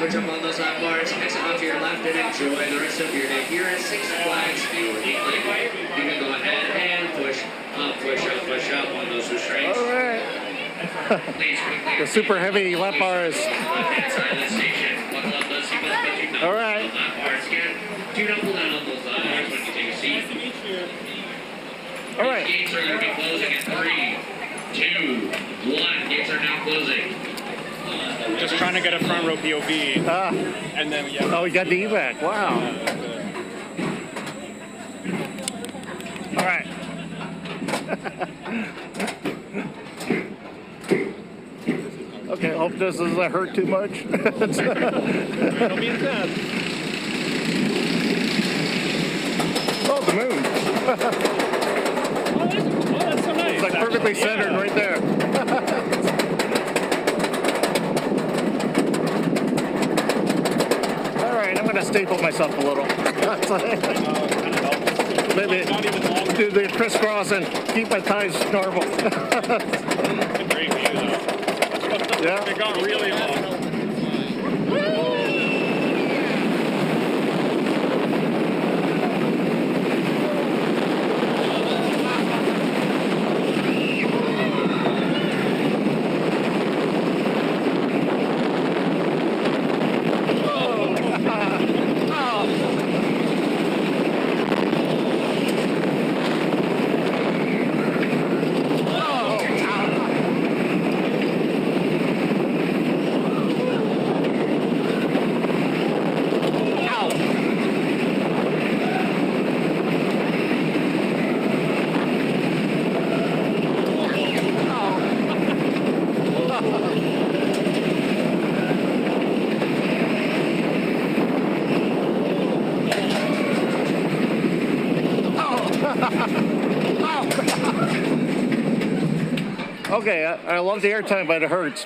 Switch up on those lap bars, exit onto your left, and enjoy the rest of your day here at Six Flags Field. You can go ahead and push up on those restraints. All right. The super heavy lap bars. All right. Do not pull down on those lap bars when you take a seat. All right. These gates are going to be closing in 3, 2, 1. Gates are now closing. Just trying to get a front row POV. And then, yeah. Oh, we got the evac. Wow. All right. Okay, hope this doesn't hurt too much. It'll be intense. Oh, the moon. Oh, that's so nice. It's like perfectly centered right there. All right, I'm going to staple myself a little. Maybe do the crisscross and keep my ties normal. It's a great view, though. Yeah. It got really long. Okay, I love the airtime, but it hurts.